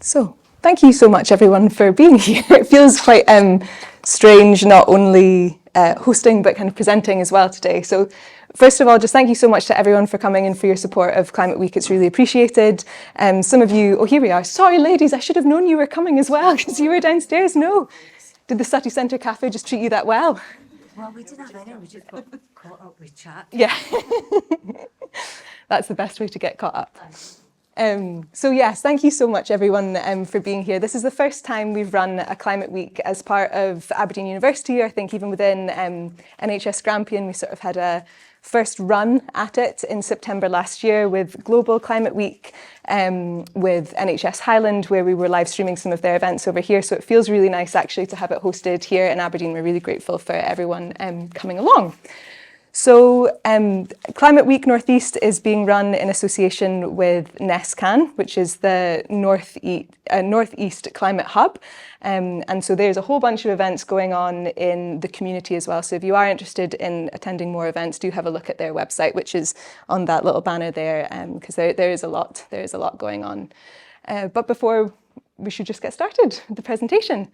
So, thank you so much everyone for being here. It feels quite strange not only hosting but kind of presenting as well today. So first of all, just thank you so much to everyone for coming and for your support of Climate Week. It's really appreciated. Some of you, oh here we are. Sorry ladies, I should have known you were coming as well because you were downstairs. No. Did the City Centre Cafe just treat you that well? Well, we didn't have any, we just got caught up with chat. Yeah. That's the best way to get caught up. So yes, thank you so much everyone for being here. This is the first time we've run a Climate Week as part of Aberdeen University. I think even within NHS Grampian, we sort of had a first run at it in September last year with Global Climate Week, with NHS Highland, where we were live streaming some of their events over here. So it feels really nice actually to have it hosted here in Aberdeen. We're really grateful for everyone coming along. So Climate Week Northeast is being run in association with NESCAN, which is the Northeast Climate Hub. And so there's a whole bunch of events going on in the community as well. So if you are interested in attending more events, do have a look at their website, which is on that little banner there, because there is a lot going on. But before, we should just get started with the presentation.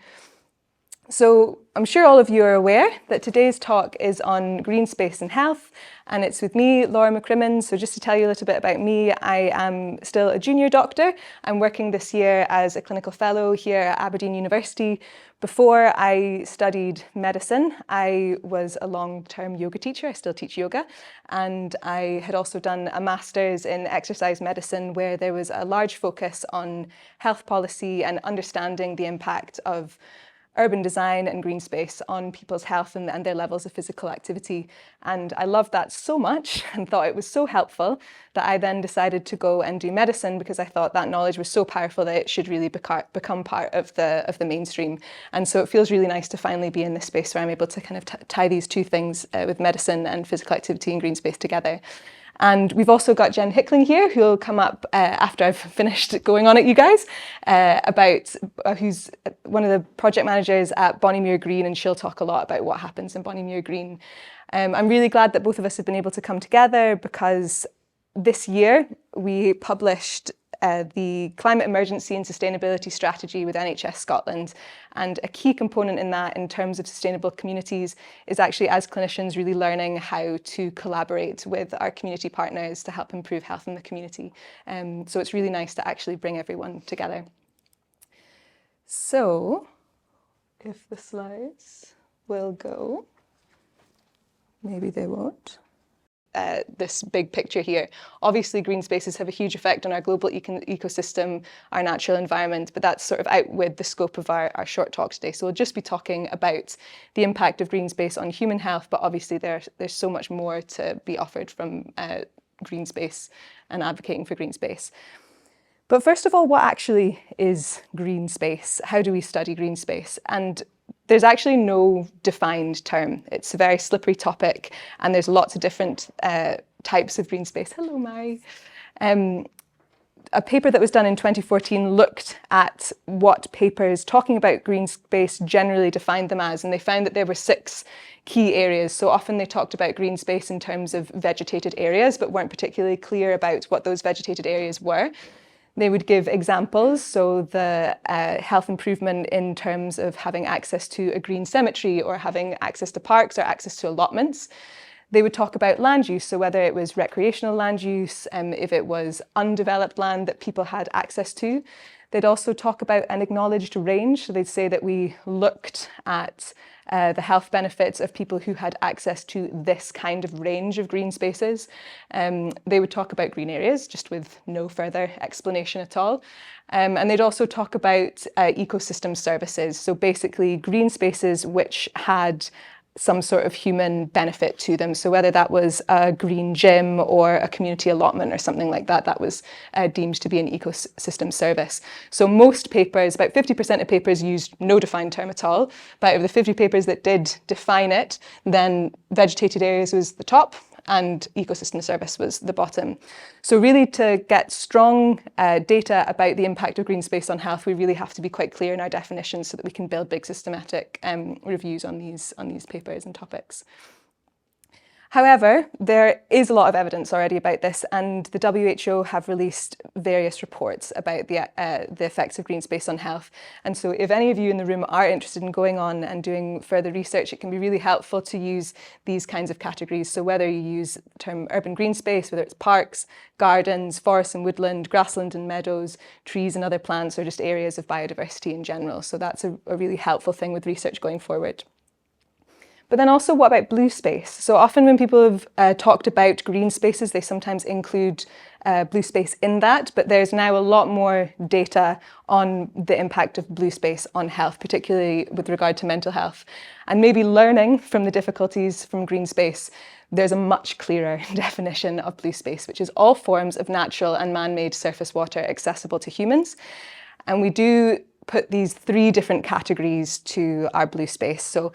So I'm sure all of you are aware that today's talk is on Greenspace and health, and it's with me, Dr McCrimmon. So just to tell you a little bit about me, I am still a junior doctor. I'm working this year as a clinical fellow here at Aberdeen University. Before I studied medicine, I was a long-term yoga teacher. I still teach yoga. And I had also done a master's in exercise medicine where there was a large focus on health policy and understanding the impact of urban design and green space on people's health and their levels of physical activity. And I loved that so much and thought it was so helpful that I then decided to go and do medicine because I thought that knowledge was so powerful that it should really become part of the mainstream. And so it feels really nice to finally be in this space where I'm able to kind of tie these two things with medicine and physical activity and green space together. And we've also got Jen Hickling here, who will come up after I've finished going on at you guys, who's one of the project managers at Bonnymuir Green, and she'll talk a lot about what happens in Bonnymuir Green. I'm really glad that both of us have been able to come together because this year we published the Climate Emergency and Sustainability Strategy with NHS Scotland. And a key component in that in terms of sustainable communities is actually as clinicians really learning how to collaborate with our community partners to help improve health in the community. So it's really nice to actually bring everyone together. So if the slides will go, maybe they won't. This big picture here. Obviously, green spaces have a huge effect on our global ecosystem, our natural environment, but that's sort of out with the scope of our short talk today. So we'll just be talking about the impact of green space on human health, but obviously there's so much more to be offered from green space and advocating for green space. But first of all, what actually is green space? How do we study green space? And there's actually no defined term. It's a very slippery topic, and there's lots of different types of green space. Hello, Mary. A paper that was done in 2014 looked at what papers talking about green space generally defined them as, and they found that there were 6 key areas. So often they talked about green space in terms of vegetated areas, but weren't particularly clear about what those vegetated areas were. They would give examples, so the health improvement in terms of having access to a green cemetery or having access to parks or access to allotments. They would talk about land use, so whether it was recreational land use, if it was undeveloped land that people had access to. They'd also talk about an acknowledged range, so they'd say that we looked at the health benefits of people who had access to this kind of range of green spaces. They would talk about green areas, just with no further explanation at all. And they'd also talk about ecosystem services, so basically green spaces which had some sort of human benefit to them. So whether that was a green gym or a community allotment or something like that, that was deemed to be an ecosystem service. So most papers, about 50% of papers used no defined term at all. But of the 50 papers that did define it, then vegetated areas was the top and ecosystem service was the bottom. So really to get strong data about the impact of green space on health, we really have to be quite clear in our definitions so that we can build big systematic reviews on these papers and topics. However, there is a lot of evidence already about this, and the WHO have released various reports about the effects of green space on health. And so if any of you in the room are interested in going on and doing further research, it can be really helpful to use these kinds of categories. So whether you use the term urban green space, whether it's parks, gardens, forests and woodland, grassland and meadows, trees and other plants, or just areas of biodiversity in general. So that's a really helpful thing with research going forward. But then also, what about blue space? So often when people have talked about green spaces, they sometimes include blue space in that, but there's now a lot more data on the impact of blue space on health, particularly with regard to mental health. And maybe learning from the difficulties from green space, there's a much clearer definition of blue space, which is all forms of natural and man-made surface water accessible to humans. And we do put these 3 different categories to our blue space. So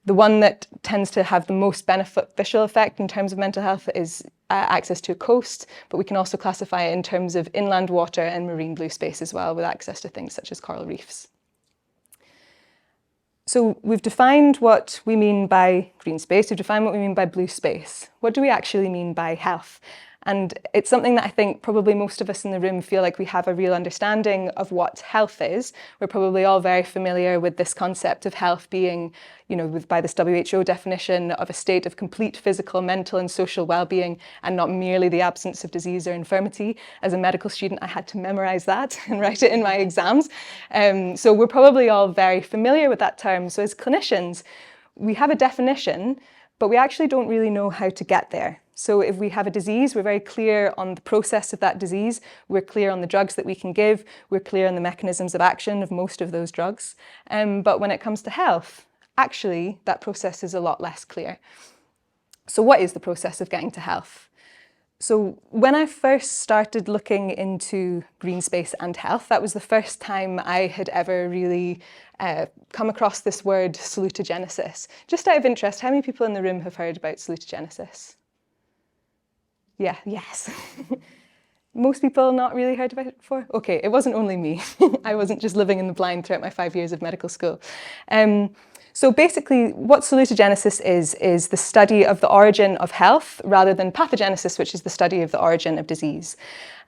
the one that tends to have the most beneficial effect in terms of mental health is access to a coast, but we can also classify it in terms of inland water and marine blue space as well, with access to things such as coral reefs. So we've defined what we mean by green space, we've defined what we mean by blue space. What do we actually mean by health? And it's something that I think probably most of us in the room feel like we have a real understanding of what health is. We're probably all very familiar with this concept of health being, by this WHO definition of a state of complete physical, mental and social well-being, and not merely the absence of disease or infirmity. As a medical student, I had to memorize that and write it in my exams. So we're probably all very familiar with that term. So as clinicians, we have a definition, but we actually don't really know how to get there. So if we have a disease, we're very clear on the process of that disease, we're clear on the drugs that we can give, we're clear on the mechanisms of action of most of those drugs. But when it comes to health, actually, that process is a lot less clear. So what is the process of getting to health? So when I first started looking into green space and health, that was the first time I had ever really come across this word salutogenesis. Just out of interest, how many people in the room have heard about salutogenesis? Yeah, yes. Most people not really heard about it before? Okay, it wasn't only me. I wasn't just living in the blind throughout my 5 years of medical school. So basically, what salutogenesis is the study of the origin of health rather than pathogenesis, which is the study of the origin of disease.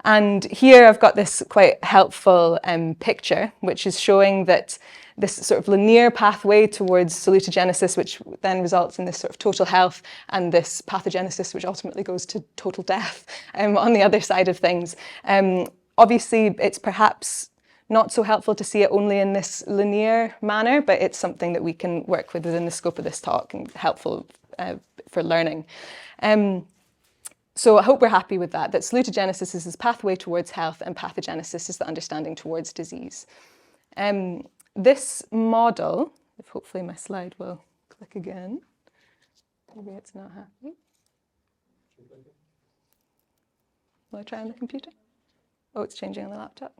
And here I've got this quite helpful picture, which is showing that this sort of linear pathway towards salutogenesis, which then results in this sort of total health, and this pathogenesis, which ultimately goes to total death on the other side of things. Obviously, it's perhaps not so helpful to see it only in this linear manner, but it's something that we can work with within the scope of this talk and helpful for learning. So I hope we're happy with that salutogenesis is this pathway towards health and pathogenesis is the understanding towards disease. This model, if hopefully my slide will click again, maybe it's not happening. Will I try on the computer? Oh, it's changing on the laptop.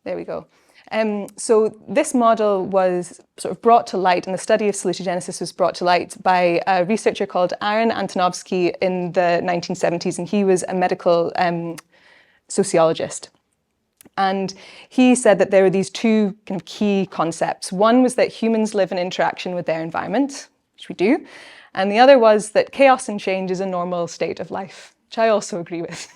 There we go. So this model was sort of brought to light, and the study of salutogenesis was brought to light by a researcher called Aaron Antonovsky in the 1970s, and he was a medical sociologist. And he said that there were these 2 kind of key concepts. One was that humans live in interaction with their environment, which we do, and the other was that chaos and change is a normal state of life, which I also agree with.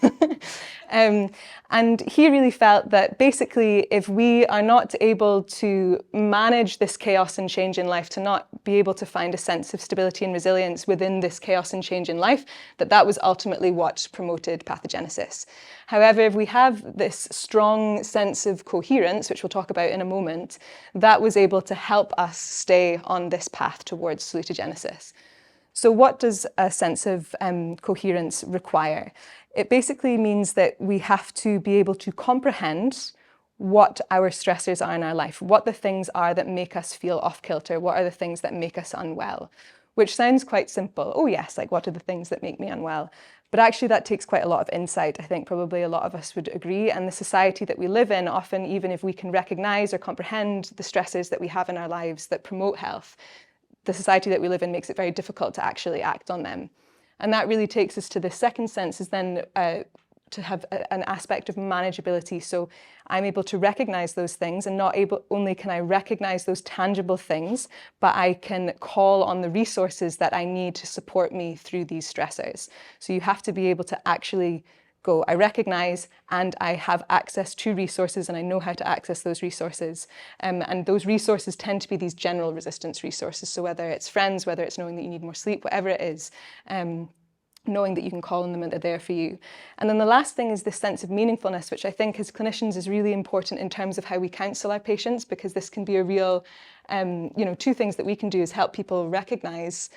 And he really felt that basically if we are not able to manage this chaos and change in life, to not be able to find a sense of stability and resilience within this chaos and change in life, that was ultimately what promoted pathogenesis. However, if we have this strong sense of coherence, which we'll talk about in a moment, that was able to help us stay on this path towards salutogenesis. So what does a sense of coherence require? It basically means that we have to be able to comprehend what our stressors are in our life, what the things are that make us feel off-kilter, what are the things that make us unwell, which sounds quite simple. Oh yes, like what are the things that make me unwell? But actually that takes quite a lot of insight. I think probably a lot of us would agree. And the society that we live in, often even if we can recognize or comprehend the stressors that we have in our lives that promote health, the society that we live in makes it very difficult to actually act on them. And that really takes us to the second sense, is then to have an aspect of manageability. So I'm able to recognize those things, and not only can I recognize those tangible things, but I can call on the resources that I need to support me through these stressors. So you have to be able to actually go, I recognize and I have access to resources, and I know how to access those resources. And those resources tend to be these general resistance resources. So whether it's friends, whether it's knowing that you need more sleep, whatever it is, knowing that you can call on them and they're there for you. And then the last thing is this sense of meaningfulness, which I think as clinicians is really important in terms of how we counsel our patients, because this can be a real, two things that we can do is help people recognize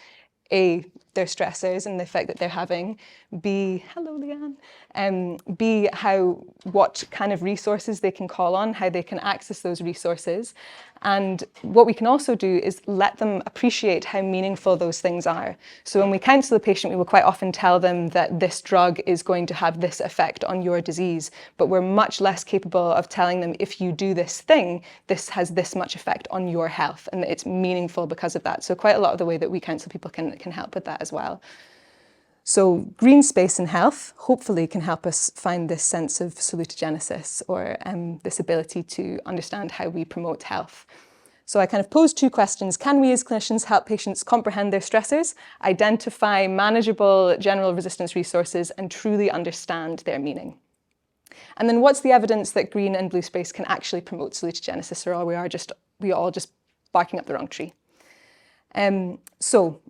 A, their stressors and the effect that they're having, B, hello Leanne, B, what kind of resources they can call on, how they can access those resources. And what we can also do is let them appreciate how meaningful those things are. So when we counsel a patient, we will quite often tell them that this drug is going to have this effect on your disease, but we're much less capable of telling them, if you do this thing, this has this much effect on your health, and it's meaningful because of that. So quite a lot of the way that we counsel people can help with that as well. So Greenspace in health hopefully can help us find this sense of salutogenesis, or this ability to understand how we promote health. So I kind of posed two questions. Can we as clinicians help patients comprehend their stressors, identify manageable general resistance resources, and truly understand their meaning? And then what's the evidence that green and blue space can actually promote salutogenesis, or are we all just barking up the wrong tree? So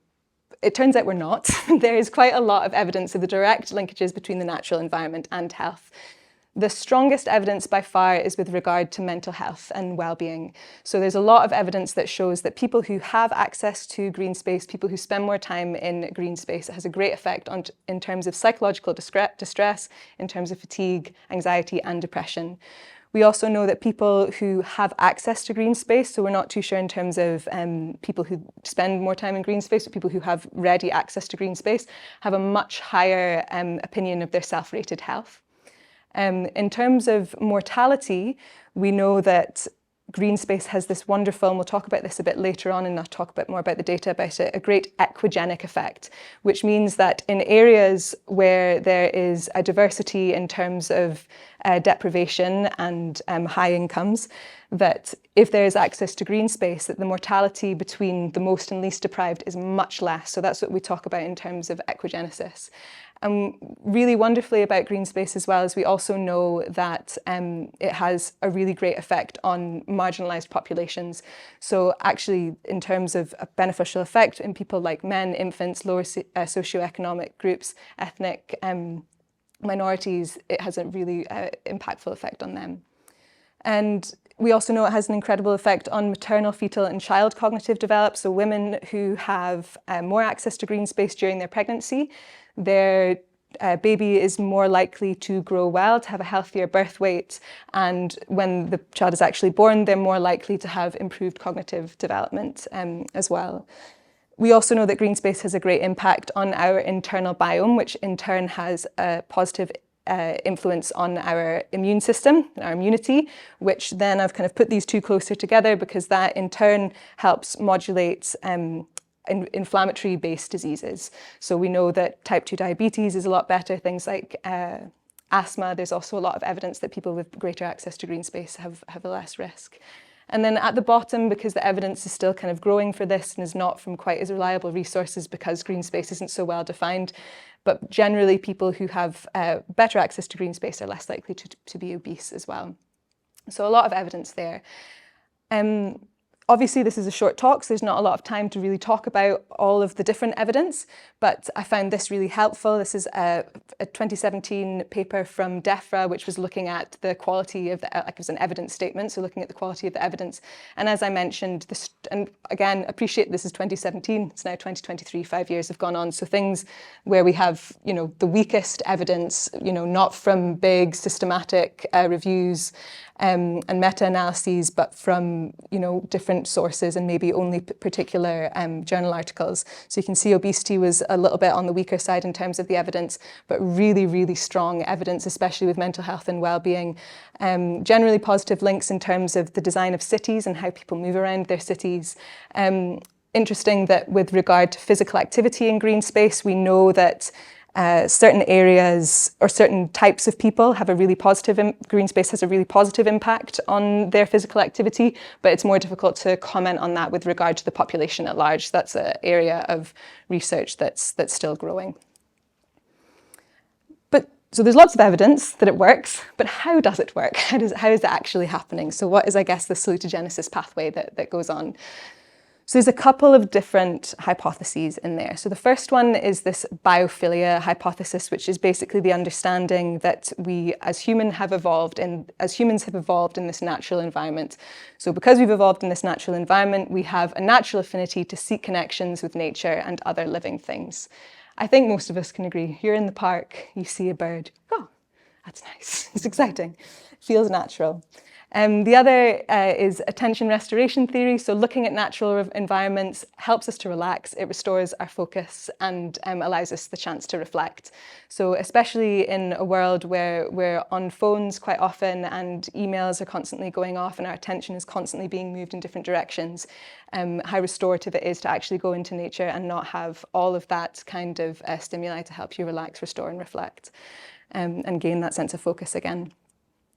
it turns out we're not. There is quite a lot of evidence of the direct linkages between the natural environment and health. The strongest evidence by far is with regard to mental health and well-being. So there's a lot of evidence that shows that people who have access to green space, people who spend more time in green space, it has a great effect in terms of psychological distress, in terms of fatigue, anxiety, and depression. We also know that people who have access to green space, so we're not too sure in terms of people who spend more time in green space, but people who have ready access to green space, have a much higher opinion of their self-rated health. In terms of mortality, we know that green space has this wonderful, and we'll talk about this a bit later on, and I'll talk a bit more about the data about it, a great equigenic effect, which means that in areas where there is a diversity in terms of deprivation and high incomes, that if there is access to green space, that the mortality between the most and least deprived is much less. So that's what we talk about in terms of equigenesis. And really wonderfully about green space as well is we also know that it has a really great effect on marginalised populations. So actually, in terms of a beneficial effect in people like men, infants, lower socioeconomic groups, ethnic minorities, it has a really impactful effect on them. And we also know it has an incredible effect on maternal, fetal and child cognitive development. So women who have more access to green space during their pregnancy, their baby is more likely to grow well, to have a healthier birth weight, and when the child is actually born, they're more likely to have improved cognitive development as well. We also know that green space has a great impact on our internal biome, which in turn has a positive influence on our immune system, our immunity, which then I've kind of put these two closer together because that in turn helps modulate inflammatory-based diseases. So we know that type 2 diabetes is a lot better, things like asthma. There's also a lot of evidence that people with greater access to green space have a less risk. And then at the bottom, because the evidence is still kind of growing for this and is not from quite as reliable resources because green space isn't so well defined, but generally people who have better access to green space are less likely to be obese as well. So a lot of evidence there. Obviously, this is a short talk, so there's not a lot of time to really talk about all of the different evidence, but I found this really helpful. This is a 2017 paper from DEFRA, which was looking at the quality of it was an evidence statement, so looking at the quality of the evidence. And as I mentioned, and again, appreciate this is 2017, it's now 2023, 5 years have gone on. So things where we have, the weakest evidence, not from big systematic reviews, and meta-analyses, but from different sources and maybe only particular journal articles. So you can see obesity was a little bit on the weaker side in terms of the evidence, but really, really strong evidence, especially with mental health and well-being. Generally positive links in terms of the design of cities and how people move around their cities. Interesting that with regard to physical activity in green space, we know that certain areas or certain types of people have a really positive, Greenspace has a really positive impact on their physical activity, but it's more difficult to comment on that with regard to the population at large. That's an area of research that's still growing. So there's lots of evidence that it works, but how does it work? How is it actually happening? So what is, I guess, the salutogenesis pathway that goes on? So there's a couple of different hypotheses in there. So the first one is this biophilia hypothesis, which is basically the understanding that we as humans have evolved in this natural environment. So because we've evolved in this natural environment, we have a natural affinity to seek connections with nature and other living things. I think most of us can agree. You're in the park, you see a bird. Oh, that's nice. It's exciting. It feels natural. The other is attention restoration theory. So looking at natural environments helps us to relax. It restores our focus and allows us the chance to reflect. So especially in a world where we're on phones quite often and emails are constantly going off and our attention is constantly being moved in different directions, how restorative it is to actually go into nature and not have all of that kind of stimuli to help you relax, restore and reflect, and gain that sense of focus again.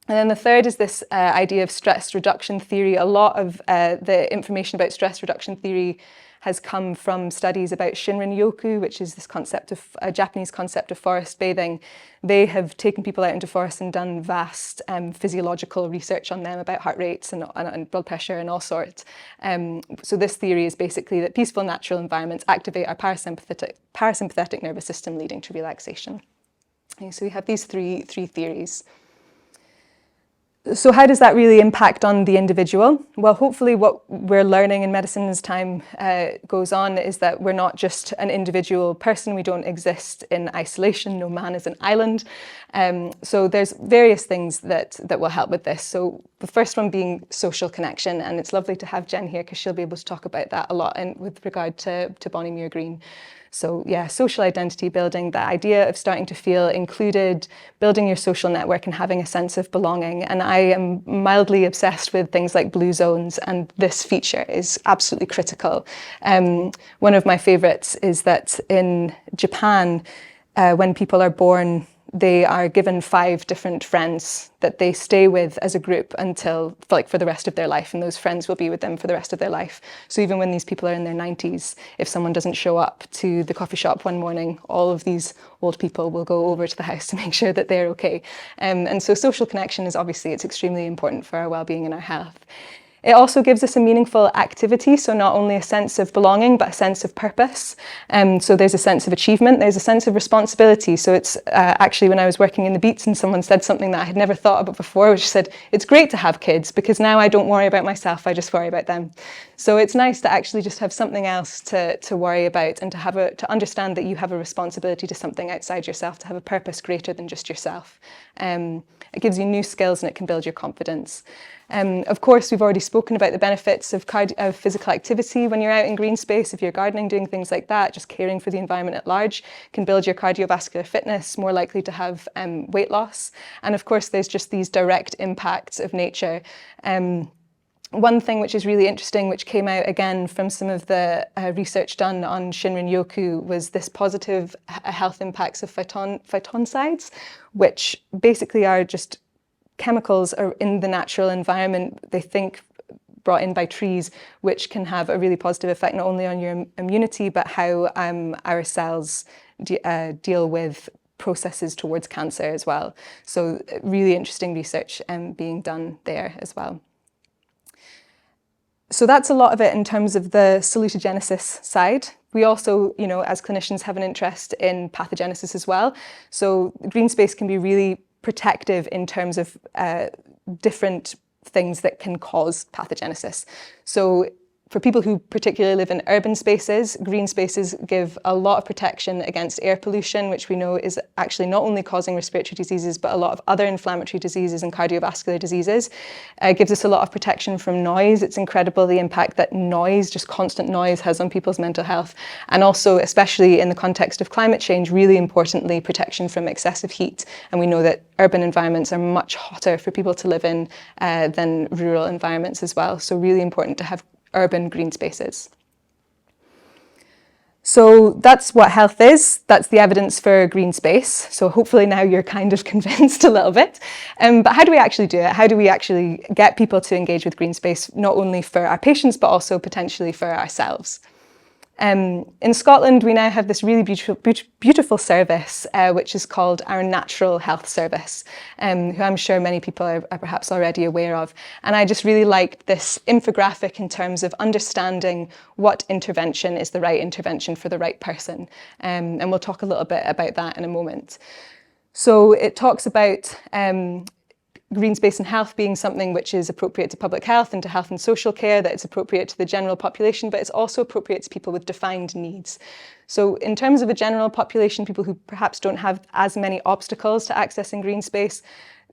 And then the third is this idea of stress reduction theory. A lot of the information about stress reduction theory has come from studies about Shinrin-yoku, which is this concept of a Japanese concept of forest bathing. They have taken people out into forests and done vast physiological research on them about heart rates and blood pressure and all sorts. So this theory is basically that peaceful natural environments activate our parasympathetic nervous system, leading to relaxation. Okay, so we have these three theories. So how does that really impact on the individual? Well, hopefully what we're learning in medicine as time goes on is that we're not just an individual person. We don't exist in isolation. No man is an island. So there's various things that will help with this. So the first one being social connection. And it's lovely to have Jen here because she'll be able to talk about that a lot with regard to Bonnymuir Green. So yeah, social identity building, the idea of starting to feel included, building your social network and having a sense of belonging. And I am mildly obsessed with things like blue zones, and this feature is absolutely critical. One of my favorites is that in Japan, when people are born, they are given 5 different friends that they stay with as a group until, for the rest of their life, and those friends will be with them for the rest of their life. So even when these people are in their 90s, if someone doesn't show up to the coffee shop one morning, all of these old people will go over to the house to make sure that they're okay. And so social connection is obviously, it's extremely important for our well-being and our health. It also gives us a meaningful activity, so not only a sense of belonging, but a sense of purpose. So there's a sense of achievement, there's a sense of responsibility. So it's actually when I was working in the Beats and someone said something that I had never thought about before, which said, it's great to have kids because now I don't worry about myself, I just worry about them. So it's nice to actually just have something else to worry about and to understand that you have a responsibility to something outside yourself, to have a purpose greater than just yourself. It gives you new skills and it can build your confidence. Of course, we've already spoken about the benefits of physical activity when you're out in Greenspace. If you're gardening, doing things like that, just caring for the environment at large can build your cardiovascular fitness, more likely to have weight loss. And of course, there's just these direct impacts of nature. One thing which is really interesting, which came out again from some of the research done on Shinrin-yoku, was this positive health impacts of phytoncides, which basically are just chemicals are in the natural environment, they think brought in by trees, which can have a really positive effect not only on your immunity, but how our cells deal with processes towards cancer as well. So really interesting research being done there as well. So that's a lot of it in terms of the salutogenesis side. We also, as clinicians have an interest in pathogenesis as well. So Greenspace can be really protective in terms of different things that can cause pathogenesis. So for people who particularly live in urban spaces, green spaces give a lot of protection against air pollution, which we know is actually not only causing respiratory diseases, but a lot of other inflammatory diseases and cardiovascular diseases. It gives us a lot of protection from noise. It's incredible the impact that noise, just constant noise, has on people's mental health. And also, especially in the context of climate change, really importantly, protection from excessive heat. And we know that urban environments are much hotter for people to live in than rural environments as well. So really important to have urban green spaces. So that's what health is. That's the evidence for Greenspace. So hopefully now you're kind of convinced a little bit. But how do we actually do it? How do we actually get people to engage with Greenspace, not only for our patients, but also potentially for ourselves? In Scotland, we now have this really beautiful service, which is called our Natural Health Service, who I'm sure many people are perhaps already aware of. And I just really liked this infographic in terms of understanding what intervention is the right intervention for the right person. And we'll talk a little bit about that in a moment. So it talks about Greenspace and health being something which is appropriate to public health and to health and social care, that it's appropriate to the general population, but it's also appropriate to people with defined needs. So in terms of a general population, people who perhaps don't have as many obstacles to accessing Greenspace,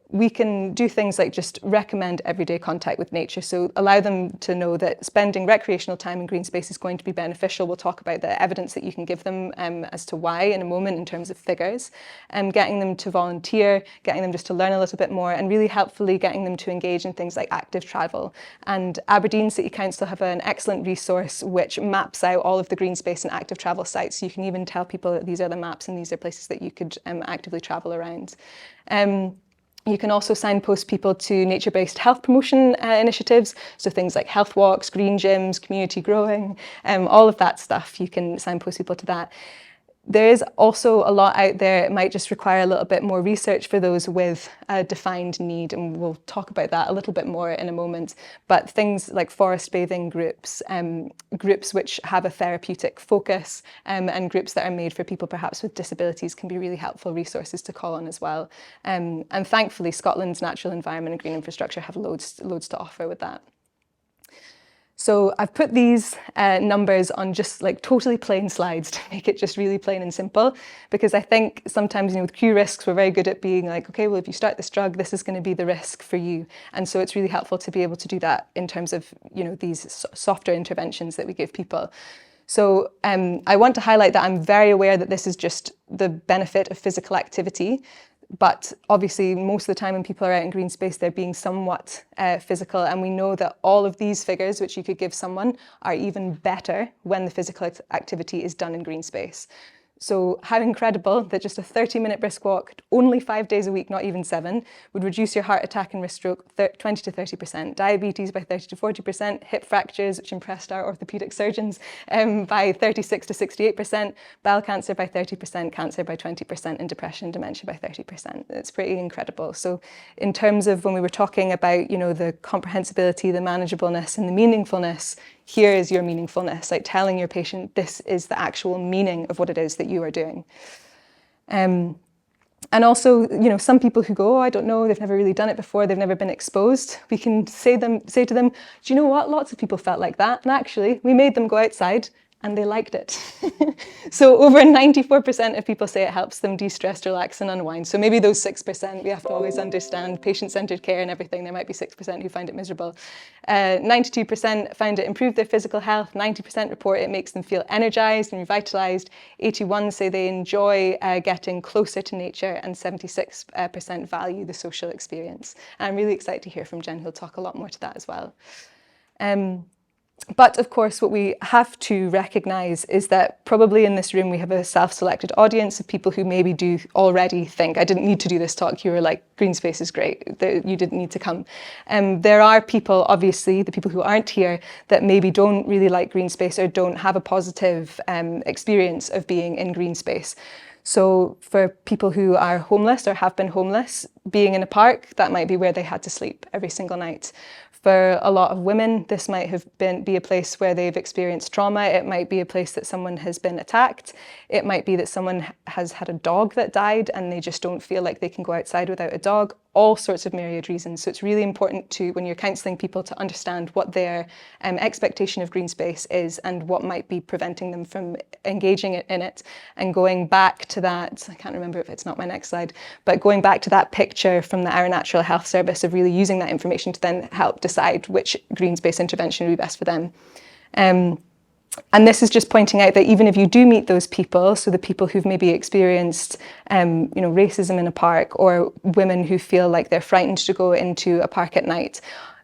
we can do things like just recommend everyday contact with nature. So allow them to know that spending recreational time in Greenspace is going to be beneficial. We'll talk about the evidence that you can give them as to why in a moment in terms of figures. Getting them to volunteer, getting them just to learn a little bit more, and really helpfully getting them to engage in things like active travel. And Aberdeen City Council have an excellent resource which maps out all of the Greenspace and active travel sites. So you can even tell people that these are the maps and these are places that you could actively travel around. You can also signpost people to nature-based health promotion initiatives, so things like health walks, green gyms, community growing, all of that stuff. You can signpost people to that. There is also a lot out there. It might just require a little bit more research for those with a defined need, and we'll talk about that a little bit more in a moment. But things like forest bathing groups, groups which have a therapeutic focus, and groups that are made for people perhaps with disabilities can be really helpful resources to call on as well. And thankfully, Scotland's natural environment and green infrastructure have loads to offer with that. So I've put these numbers on just like totally plain slides to make it just really plain and simple, because I think sometimes, with Q risks, we're very good at being like, okay, well, if you start this drug, this is going to be the risk for you. And so it's really helpful to be able to do that in terms of, these softer interventions that we give people. So I want to highlight that I'm very aware that this is just the benefit of physical activity. But obviously, most of the time when people are out in Greenspace, they're being somewhat physical. And we know that all of these figures, which you could give someone, are even better when the physical activity is done in Greenspace. So how incredible that just a 30-minute brisk walk, only 5 days a week, not even 7, would reduce your heart attack and risk stroke 20 to 30%, diabetes by 30 to 40%, hip fractures, which impressed our orthopedic surgeons, by 36 to 68%, bowel cancer by 30%, cancer by 20%, and depression and dementia by 30%. It's pretty incredible. So in terms of when we were talking about, the comprehensibility, the manageableness, and the meaningfulness, here is your meaningfulness, like telling your patient this is the actual meaning of what it is that you are doing. And also, some people who go, oh, I don't know, they've never really done it before, they've never been exposed. We can say to them, do you know what? Lots of people felt like that. And actually, we made them go outside and they liked it. So over 94% of people say it helps them de-stress, relax, and unwind. So maybe those 6%, we have to always understand patient-centered care and everything. There might be 6% who find it miserable. 92% find it improved their physical health. 90% report it makes them feel energized and revitalized. 81% say they enjoy getting closer to nature, and 76% value the social experience. And I'm really excited to hear from Jen, who'll talk a lot more to that as well. But of course, what we have to recognise is that probably in this room we have a self-selected audience of people who maybe do already think, I didn't need to do this talk, you were like, Greenspace is great, you didn't need to come. There are people, obviously, the people who aren't here, that maybe don't really like Greenspace or don't have a positive experience of being in Greenspace. So for people who are homeless or have been homeless, being in a park, that might be where they had to sleep every single night. For a lot of women, this might have be a place where they've experienced trauma. It might be a place that someone has been attacked. It might be that someone has had a dog that died and they just don't feel like they can go outside without a dog. All sorts of myriad reasons. So it's really important to, when you're counselling people, to understand what their expectation of Greenspace is and what might be preventing them from engaging in it. And going back to that, I can't remember if it's not my next slide, but going back to that picture from the Our Natural Health Service of really using that information to then help decide which Greenspace intervention would be best for them. And this is just pointing out that even if you do meet those people, so the people who've maybe experienced, racism in a park, or women who feel like they're frightened to go into a park at night,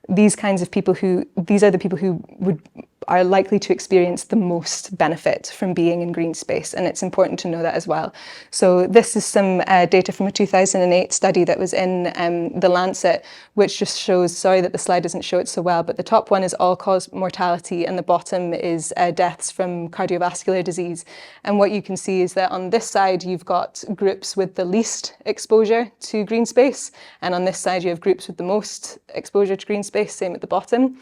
these kinds of people these are the people who would are likely to experience the most benefit from being in green space, and it's important to know that as well. So this is some data from a 2008 study that was in The Lancet, which just shows, sorry that the slide doesn't show it so well, but the top one is all-cause mortality and the bottom is deaths from cardiovascular disease. And what you can see is that on this side you've got groups with the least exposure to green space, and on this side you have groups with the most exposure to green space, same at the bottom.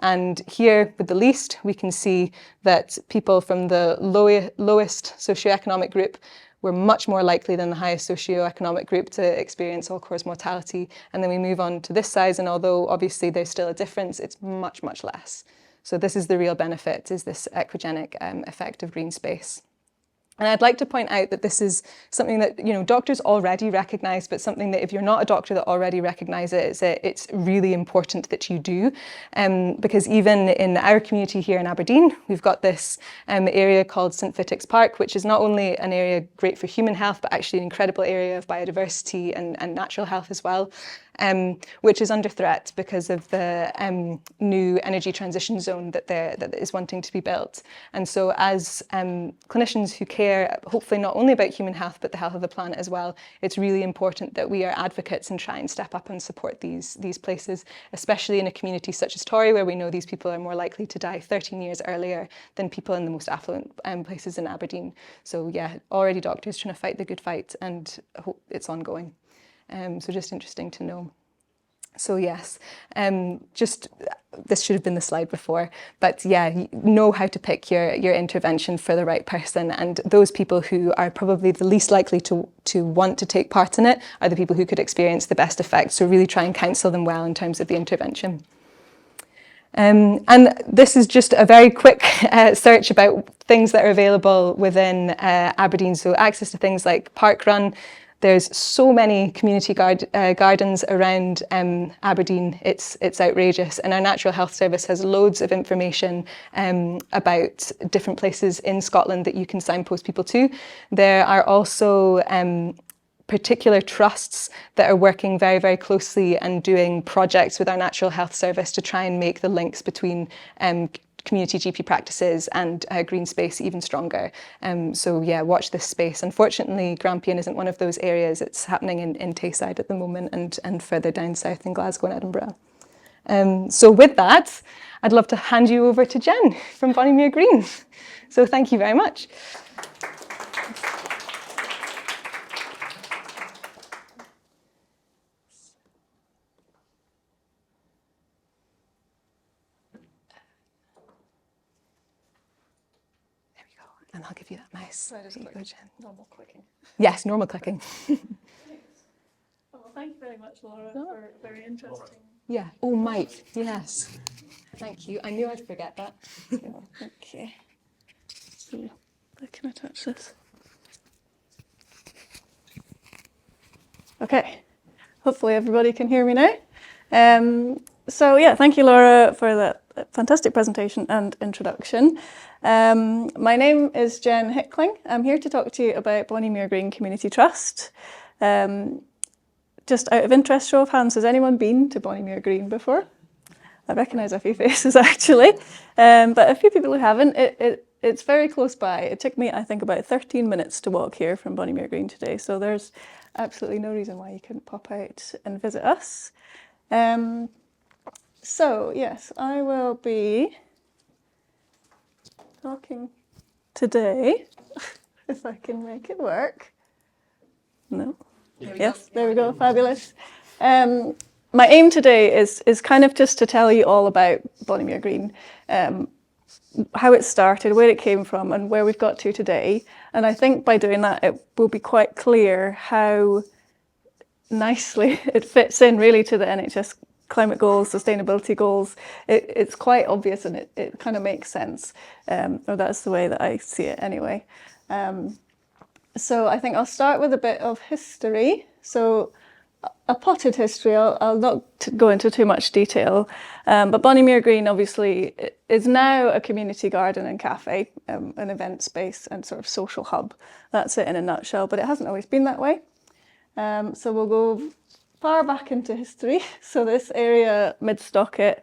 And here with the least, we can see that people from the lowest socioeconomic group were much more likely than the highest socioeconomic group to experience all-cause mortality. And then we move on to this size, and although obviously there's still a difference, it's much, much less. So this is the real benefit, is this echogenic effect of green space. And I'd like to point out that this is something that, you know, doctors already recognise, but something that if you're not a doctor that already recognises it, it's really important that you do. Because even in our community here in Aberdeen, we've got this area called St Fittick's Park, which is not only an area great for human health, but actually an incredible area of biodiversity and natural health as well. Which is under threat because of the new energy transition zone that is wanting to be built. And so as clinicians who care, hopefully not only about human health, but the health of the planet as well, it's really important that we are advocates and try and step up and support these places, especially in a community such as Torry, where we know these people are more likely to die 13 years earlier than people in the most affluent places in Aberdeen. So yeah, already doctors trying to fight the good fight, and I hope it's ongoing. So just interesting to know. So yes, this should have been the slide before, but yeah, know how to pick your intervention for the right person, and those people who are probably the least likely to want to take part in it are the people who could experience the best effect. So really try and counsel them well in terms of the intervention. And this is just a very quick search about things that are available within Aberdeen. So access to things like Parkrun. There's so many community gardens around Aberdeen, it's outrageous. And our Natural Health Service has loads of information about different places in Scotland that you can signpost people to. There are also particular trusts that are working very, very closely and doing projects with our Natural Health Service to try and make the links between community GP practices and green space even stronger. So yeah, watch this space. Unfortunately, Grampian isn't one of those areas. It's happening in Tayside at the moment and further down south in Glasgow and Edinburgh. So with that, I'd love to hand you over to Jen from Bonnymuir Green. So thank you very much. And I'll give you that mouse. So I just click normal clicking. Yes, normal clicking. Well, thank you very much, Laura, for very interesting. Yeah. Oh, Mike. Yes. Thank you. I knew I'd forget that. Okay. So, can I touch this? Okay. Hopefully everybody can hear me now. So yeah, thank you, Laura, for that fantastic presentation and introduction. My name is Jen Hickling. I'm here to talk to you about Bonnymuir Green Community Trust. Just out of interest, show of hands, has anyone been to Bonnymuir Green before? I recognise a few faces actually, but a few people who haven't. It's very close by. It took me, I think, about 13 minutes to walk here from Bonnymuir Green today, so there's absolutely no reason why you couldn't pop out and visit us. So yes, I will be talking today, if I can make it work. No? Yes, there we go, fabulous. My aim today is kind of just to tell you all about Bonnymuir Green, how it started, where it came from and where we've got to today. And I think by doing that it will be quite clear how nicely it fits in really to the NHS climate goals, sustainability goals. It's quite obvious and it kind of makes sense, or that's the way that I see it anyway. So I think I'll start with a bit of history. So a potted history, I'll not go into too much detail, but Bonnymuir Green obviously is now a community garden and cafe, an event space and sort of social hub. That's it in a nutshell, but it hasn't always been that way. So we'll go far back into history. So this area, Mid-Stockett,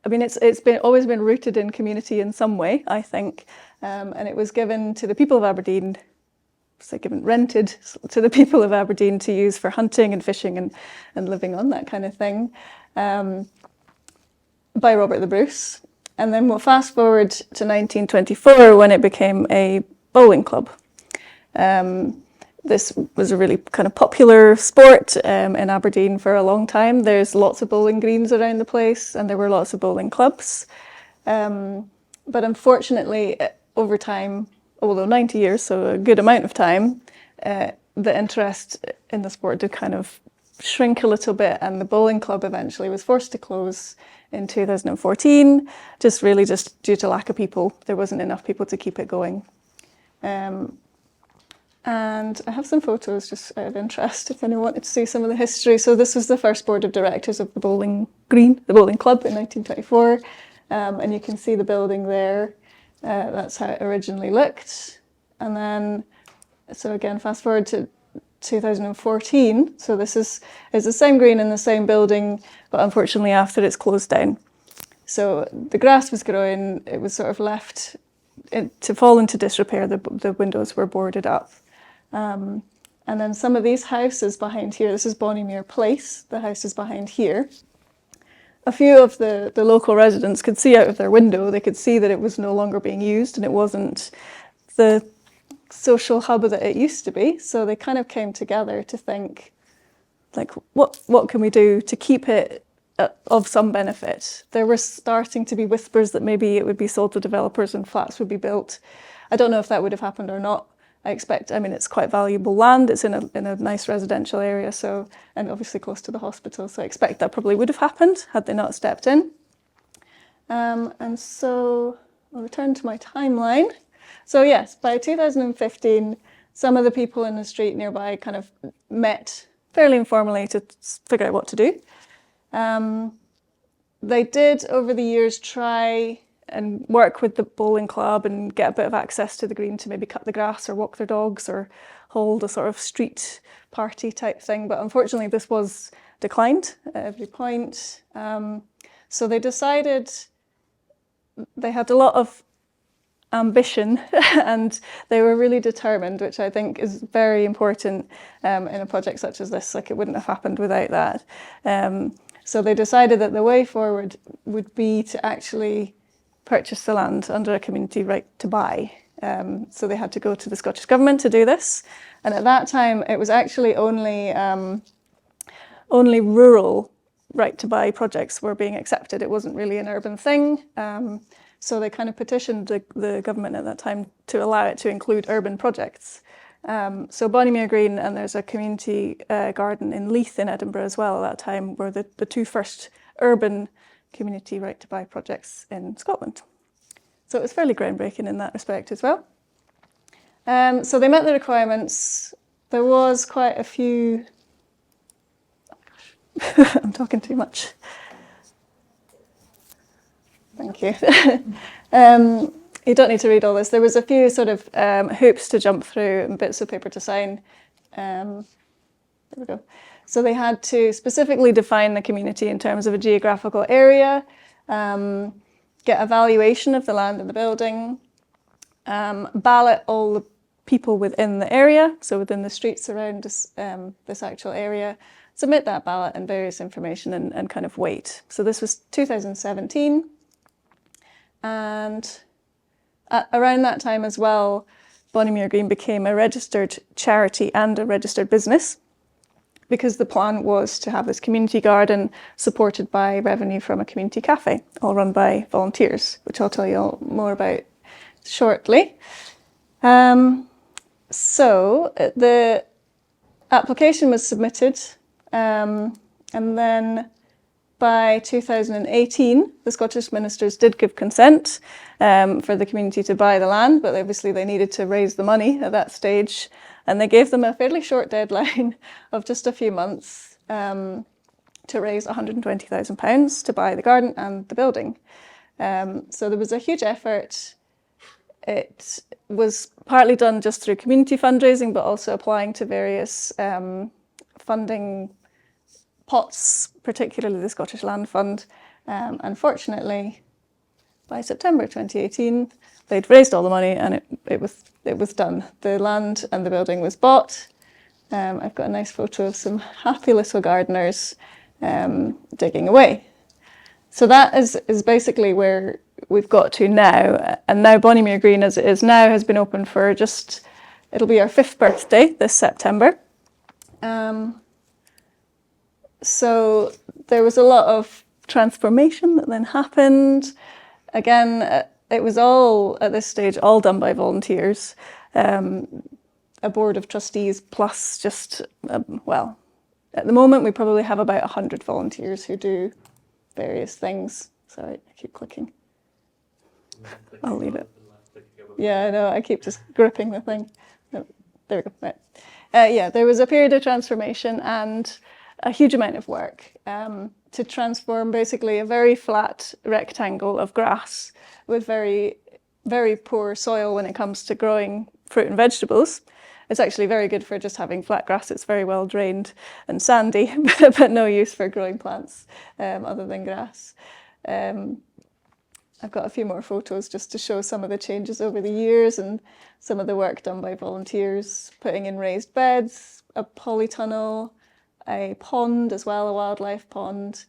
I mean, it's always been rooted in community in some way, I think, and it was given to the people of Aberdeen. Rented to the people of Aberdeen to use for hunting and fishing and living on, that kind of thing, by Robert the Bruce. And then we'll fast forward to 1924 when it became a bowling club. This was a really kind of popular sport in Aberdeen for a long time. There's lots of bowling greens around the place, and there were lots of bowling clubs. But unfortunately, over time, although 90 years, so a good amount of time, the interest in the sport did kind of shrink a little bit, and the bowling club eventually was forced to close in 2014, just due to lack of people. There wasn't enough people to keep it going. And I have some photos just out of interest if anyone wanted to see some of the history. So this was the first board of directors of the bowling club in 1924, and you can see the building there. That's how it originally looked. And then, so again, fast forward to 2014. So this is the same green in the same building, but unfortunately after it's closed down. So the grass was growing, it was sort of left to fall into disrepair. The windows were boarded up. And then some of these houses behind here, this is Bonnymuir Place, the house is behind here. A few of the local residents could see out of their window, they could see that it was no longer being used and it wasn't the social hub that it used to be. So they kind of came together to think, like, what can we do to keep it of some benefit? There were starting to be whispers that maybe it would be sold to developers and flats would be built. I don't know if that would have happened or not. I mean, it's quite valuable land. It's in a nice residential area, so, and obviously close to the hospital. So I expect that probably would have happened had they not stepped in. And so I'll return to my timeline. So yes, by 2015, some of the people in the street nearby kind of met fairly informally to figure out what to do. They did over the years try and work with the bowling club and get a bit of access to the green to maybe cut the grass or walk their dogs or hold a sort of street party type thing. But unfortunately, this was declined at every point. So they decided they had a lot of ambition and they were really determined, which I think is very important in a project such as this. Like, it wouldn't have happened without that. So they decided that the way forward would be to actually purchase the land under a community right to buy. So they had to go to the Scottish Government to do this. And at that time, it was actually only rural right to buy projects were being accepted. It wasn't really an urban thing. So they kind of petitioned the government at that time to allow it to include urban projects. So Bonnymuir Green, and there's a community garden in Leith in Edinburgh as well at that time, were the two first urban community right to buy projects in Scotland. So it was fairly groundbreaking in that respect as well. So they met the requirements. There was quite a few, oh my gosh, I'm talking too much. Thank you. You don't need to read all this. There was a few sort of hoops to jump through and bits of paper to sign. There we go. So they had to specifically define the community in terms of a geographical area, get a valuation of the land and the building, ballot all the people within the area, so within the streets around this actual area, submit that ballot and various information and kind of wait. So this was 2017. And around that time as well, Bonnymuir Green became a registered charity and a registered business, because the plan was to have this community garden supported by revenue from a community cafe, all run by volunteers, which I'll tell you all more about shortly. So the application was submitted, and then by 2018, the Scottish ministers did give consent for the community to buy the land, but obviously they needed to raise the money at that stage. And they gave them a fairly short deadline of just a few months to raise £120,000 to buy the garden and the building. So there was a huge effort. It was partly done just through community fundraising, but also applying to various funding pots, particularly the Scottish Land Fund. Unfortunately, by September 2018, they'd raised all the money and it was done. The land and the building was bought. I've got a nice photo of some happy little gardeners digging away. So that is basically where we've got to now. And now Bonnymuir Green, as it is now, has been open for it'll be our 5th birthday this September. So there was a lot of transformation that then happened. Again, it was all, at this stage, all done by volunteers. A board of trustees plus just, well, at the moment we probably have about 100 volunteers who do various things. Sorry, I keep clicking. I'll leave it. Yeah, I know, I keep just gripping the thing. No, there we go, right. Yeah, there was a period of transformation and a huge amount of work to transform basically a very flat rectangle of grass with very, very poor soil when it comes to growing fruit and vegetables. It's actually very good for just having flat grass. It's very well drained and sandy, but no use for growing plants other than grass. I've got a few more photos just to show some of the changes over the years and some of the work done by volunteers, putting in raised beds, a polytunnel, a pond as well, a wildlife pond.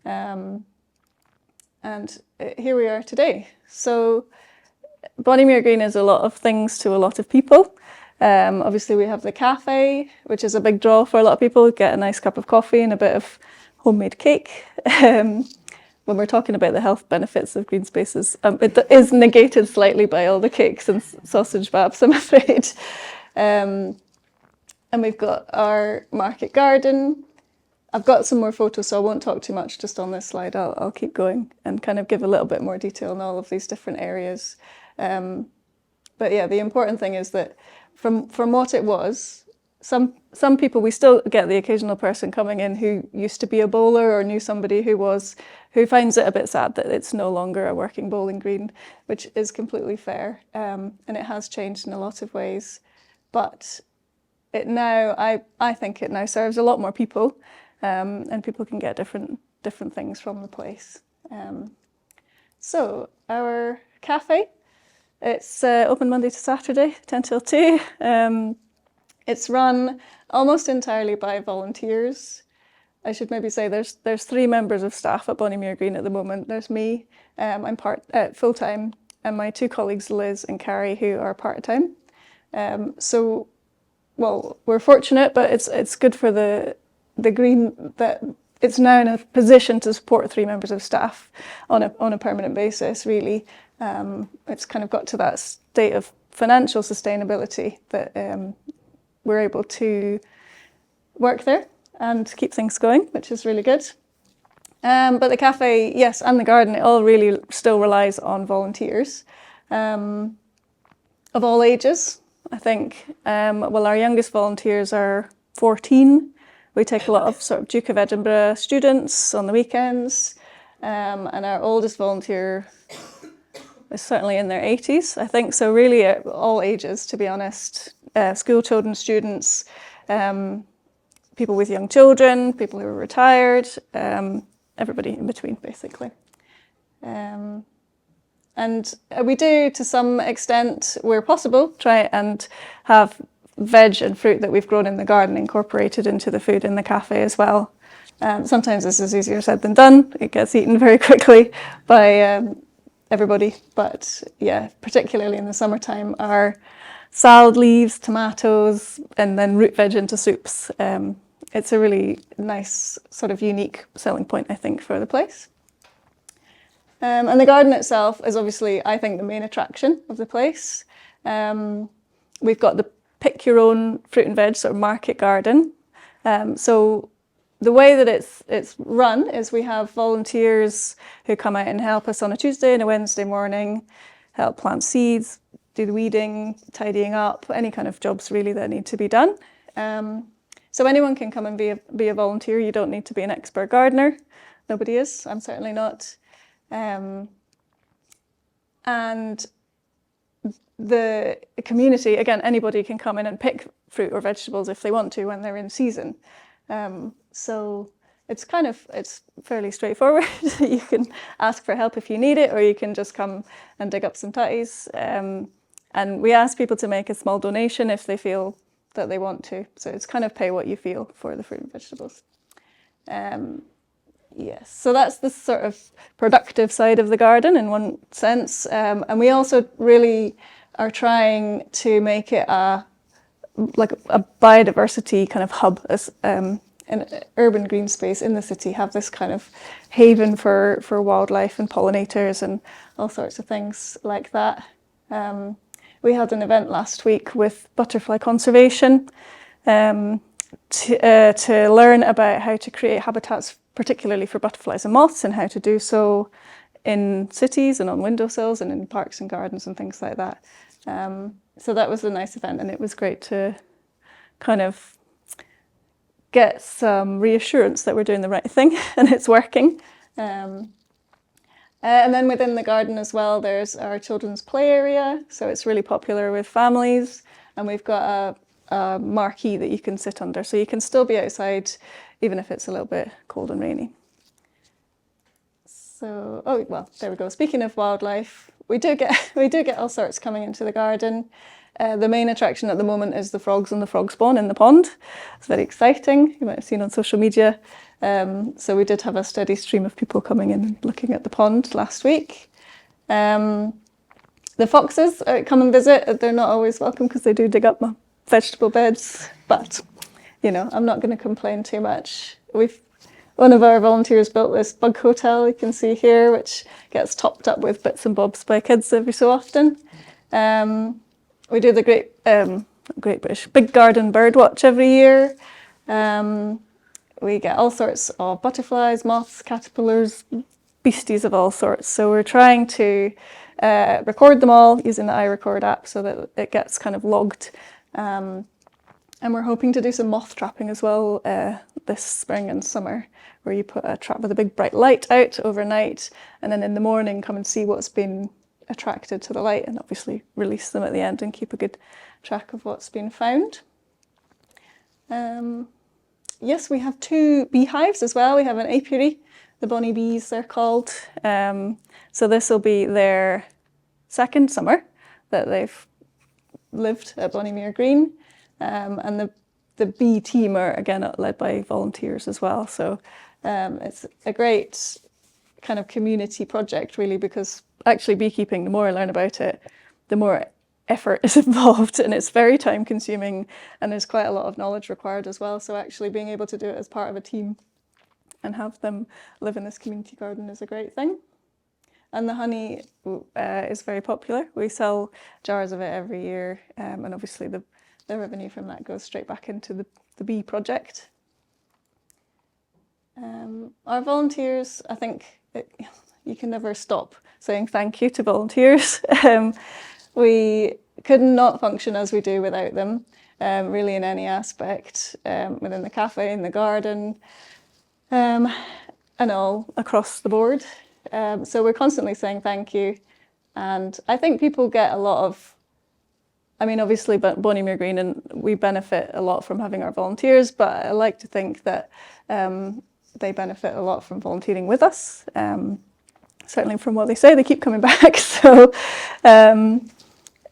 And here we are today. So Bonnymuir Green is a lot of things to a lot of people. Obviously we have the cafe, which is a big draw for a lot of people. Get a nice cup of coffee and a bit of homemade cake. When we're talking about the health benefits of green spaces, it is negated slightly by all the cakes and sausage babs, I'm afraid. And we've got our market garden. I've got some more photos, so I won't talk too much just on this slide. I'll keep going and kind of give a little bit more detail on all of these different areas. But yeah, the important thing is that from what it was, some people, we still get the occasional person coming in who used to be a bowler or knew somebody who finds it a bit sad that it's no longer a working bowling green, which is completely fair. And it has changed in a lot of ways. But it now, I think it now serves a lot more people, and people can get different things from the place. So our cafe, it's open Monday to Saturday, 10 till 2. It's run almost entirely by volunteers. I should maybe say there's 3 members of staff at Bonnymuir Green at the moment. There's me, I'm full-time, and my 2 colleagues, Liz and Carrie, who are part-time. So, well, we're fortunate, but it's good for the Green that it's now in a position to support 3 members of staff on a permanent basis, really. It's kind of got to that state of financial sustainability that we're able to work there and keep things going, which is really good. But the cafe, yes, and the garden, it all really still relies on volunteers of all ages, I think. Well, our youngest volunteers are 14. We take a lot of sort of Duke of Edinburgh students on the weekends. And our oldest volunteer is certainly in their 80s, I think. So really all ages, to be honest. School children, students, people with young children, people who are retired, everybody in between, basically. And we do, to some extent, where possible, try and have veg and fruit that we've grown in the garden incorporated into the food in the cafe as well. Sometimes this is easier said than done. It gets eaten very quickly by everybody. But yeah, particularly in the summertime, our salad leaves, tomatoes, and then root veg into soups. It's a really nice sort of unique selling point, I think, for the place. And the garden itself is obviously, I think, the main attraction of the place. We've got the pick your own fruit and veg sort of market garden. So the way that it's run is we have volunteers who come out and help us on a Tuesday and a Wednesday morning, help plant seeds, do the weeding, tidying up, any kind of jobs really that need to be done. So anyone can come and be a volunteer. You don't need to be an expert gardener. Nobody is. I'm certainly not. And the community, again, anybody can come in and pick fruit or vegetables if they want to when they're in season. So it's fairly straightforward. You can ask for help if you need it, or you can just come and dig up some tutties. And we ask people to make a small donation if they feel that they want to. So it's kind of pay what you feel for the fruit and vegetables. Yes, so that's the sort of productive side of the garden in one sense. And we also really are trying to make it a biodiversity kind of hub, as an urban green space in the city, have this kind of haven for wildlife and pollinators and all sorts of things like that. We had an event last week with butterfly conservation to learn about how to create habitats, particularly for butterflies and moths, and how to do so in cities and on windowsills and in parks and gardens and things like that. So that was a nice event, and it was great to kind of get some reassurance that we're doing the right thing and it's working. And then within the garden as well, there's our children's play area. So it's really popular with families, and we've got a marquee that you can sit under. So you can still be outside, even if it's a little bit cold and rainy. So, oh, well, there we go. Speaking of wildlife, we do get all sorts coming into the garden. The main attraction at the moment is the frogs and the frog spawn in the pond. It's very exciting. You might have seen on social media. So we did have a steady stream of people coming in and looking at the pond last week. The foxes come and visit. They're not always welcome because they do dig up my vegetable beds, but you know, I'm not going to complain too much. One of our volunteers built this bug hotel you can see here, which gets topped up with bits and bobs by kids every so often. We do the Big Garden Bird Watch every year. We get all sorts of butterflies, moths, caterpillars, beasties of all sorts. So we're trying to record them all using the iRecord app so that it gets kind of logged. And we're hoping to do some moth trapping as well this spring and summer, where you put a trap with a big bright light out overnight, and then in the morning come and see what's been attracted to the light, and obviously release them at the end and keep a good track of what's been found. Yes, we have 2 beehives as well. We have an apiary, the Bonnie Bees they're called. So this will be their second summer that they've lived at Bonnymuir Green. And the bee team are again led by volunteers as well. So it's a great kind of community project really, because actually beekeeping, the more I learn about it, the more effort is involved, and it's very time consuming, and there's quite a lot of knowledge required as well. So actually being able to do it as part of a team and have them live in this community garden is a great thing. And the honey is very popular. We sell jars of it every year, and obviously the revenue from that goes straight back into the bee project. Our volunteers, I think you can never stop saying thank you to volunteers. We could not function as we do without them, really in any aspect, within the cafe, in the garden, and all across the board. So we're constantly saying thank you. And I think people get a lot of, I mean, obviously Bonnymuir Green, and we benefit a lot from having our volunteers, but I like to think that they benefit a lot from volunteering with us. Certainly from what they say, they keep coming back. So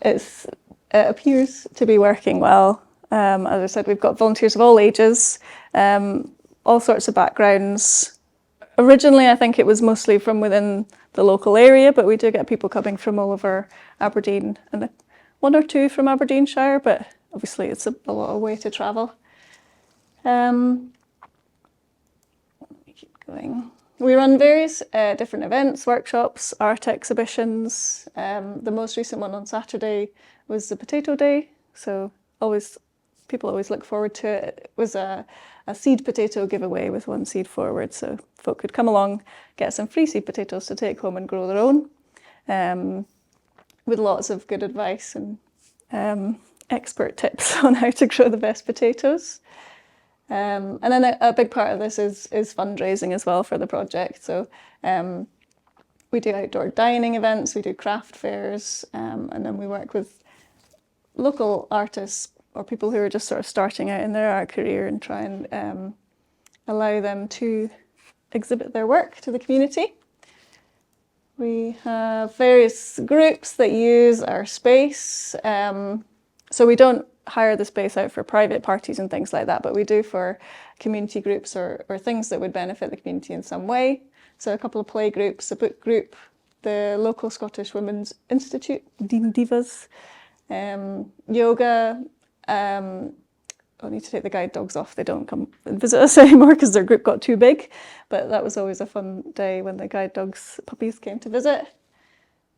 it appears to be working well. As I said, we've got volunteers of all ages, all sorts of backgrounds. Originally, I think it was mostly from within the local area, but we do get people coming from all over Aberdeen, and 1 or 2 from Aberdeenshire, but obviously it's a lot of way to travel. Let me keep going. We run various different events, workshops, art exhibitions. The most recent one on Saturday was the Potato Day, so people always look forward to it. It was a seed potato giveaway with 1 seed forward, so folk could come along, get some free seed potatoes to take home and grow their own, with lots of good advice and expert tips on how to grow the best potatoes. And then a big part of this is fundraising as well for the project. So we do outdoor dining events, we do craft fairs, and then we work with local artists or people who are just sort of starting out in their art career and try and allow them to exhibit their work to the community. We have various groups that use our space. So we don't hire the space out for private parties and things like that, but we do for community groups or things that would benefit the community in some way. So a couple of play groups, a book group, the local Scottish Women's Institute, Divas, yoga. I need to take the guide dogs off. They don't come and visit us anymore because their group got too big. But that was always a fun day when the guide dogs, puppies came to visit.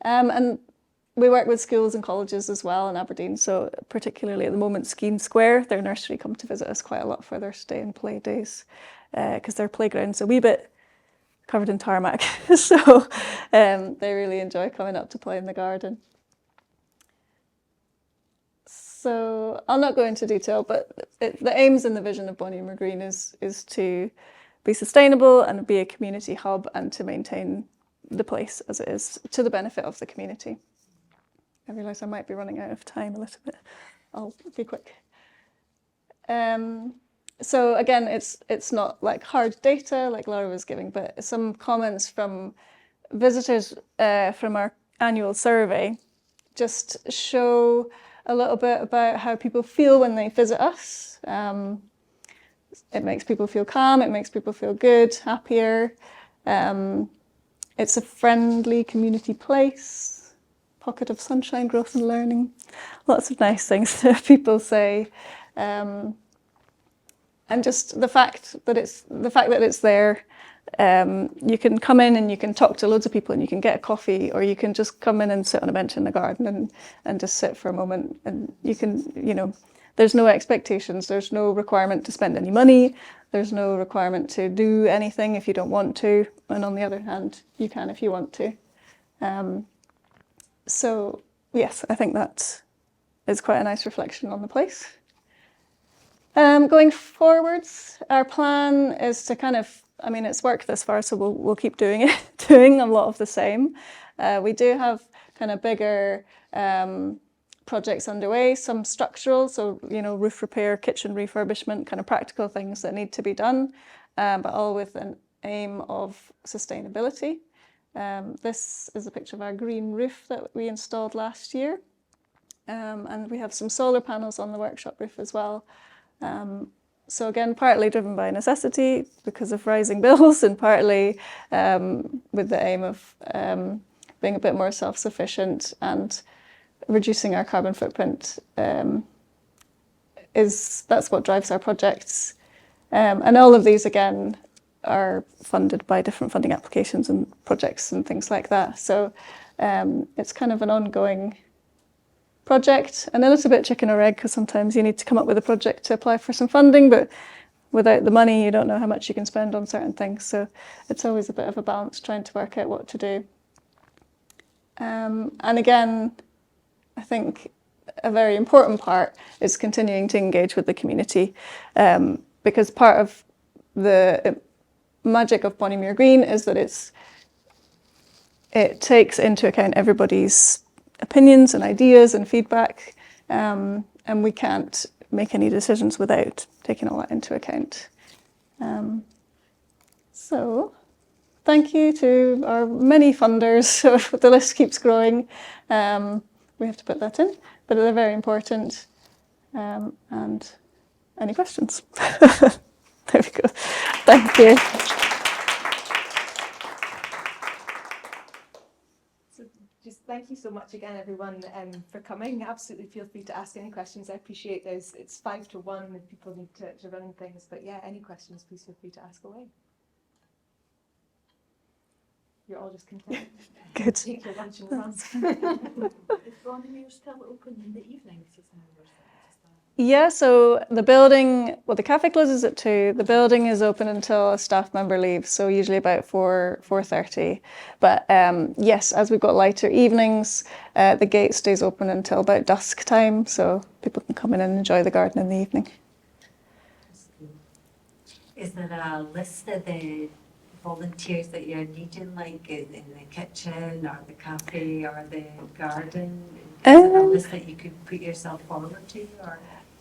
And we work with schools and colleges as well in Aberdeen. So particularly at the moment, Skeen Square, their nursery come to visit us quite a lot for their stay and play days because their playground's a wee bit covered in tarmac. So they really enjoy coming up to play in the garden. So I'll not go into detail, but the aims and the vision of Bonnymuir Green is to be sustainable and be a community hub and to maintain the place as it is to the benefit of the community. I realise I might be running out of time a little bit. I'll be quick. So again, it's not like hard data like Laura was giving, but some comments from visitors from our annual survey just show a little bit about how people feel when they visit us. It makes people feel calm, it makes people feel good, happier. It's a friendly community place, pocket of sunshine, growth and learning. Lots of nice things that people say. And just the fact that it's there. You can come in and you can talk to loads of people and you can get a coffee, or you can just come in and sit on a bench in the garden and just sit for a moment, and you can, there's no expectations, there's no requirement to spend any money, there's no requirement to do anything if you don't want to, and on the other hand, you can if you want to. So yes, I think that is quite a nice reflection on the place. Going forwards, our plan is to it's worked this far, so we'll keep doing it, doing a lot of the same. We do have kind of bigger projects underway, some structural, so roof repair, kitchen refurbishment, kind of practical things that need to be done, but all with an aim of sustainability. This is a picture of our green roof that we installed last year, and we have some solar panels on the workshop roof as well. So again, partly driven by necessity because of rising bills, and partly with the aim of being a bit more self-sufficient and reducing our carbon footprint. That's what drives our projects. And all of these, again, are funded by different funding applications and projects and things like that. So it's kind of an ongoing project, and a little bit chicken or egg, because sometimes you need to come up with a project to apply for some funding, but without the money you don't know how much you can spend on certain things, so it's always a bit of a balance trying to work out what to do. And again, I think a very important part is continuing to engage with the community, because part of the magic of Bonnymuir Green is that it takes into account everybody's opinions and ideas and feedback, and we can't make any decisions without taking all that into account. So thank you to our many funders. The list keeps growing. We have to put that in, but they're very important. And any questions? There we go. Thank you. Thank you so much again, everyone, for coming. Absolutely feel free to ask any questions. I appreciate those. It's 5 to 1 and people need to run things. But yeah, any questions, please feel free to ask away. You're all just content. Good. Take your lunch and run. Is Bonnymuir still open in the evenings? Yeah, so the building, the cafe closes at 2. The building is open until a staff member leaves, so usually about 4:30. But yes, as we've got lighter evenings, the gate stays open until about dusk time, so people can come in and enjoy the garden in the evening. Is there a list of the volunteers that you're needing, like in the kitchen or the cafe or the garden? Is there a list that you could put yourself forward to? Or?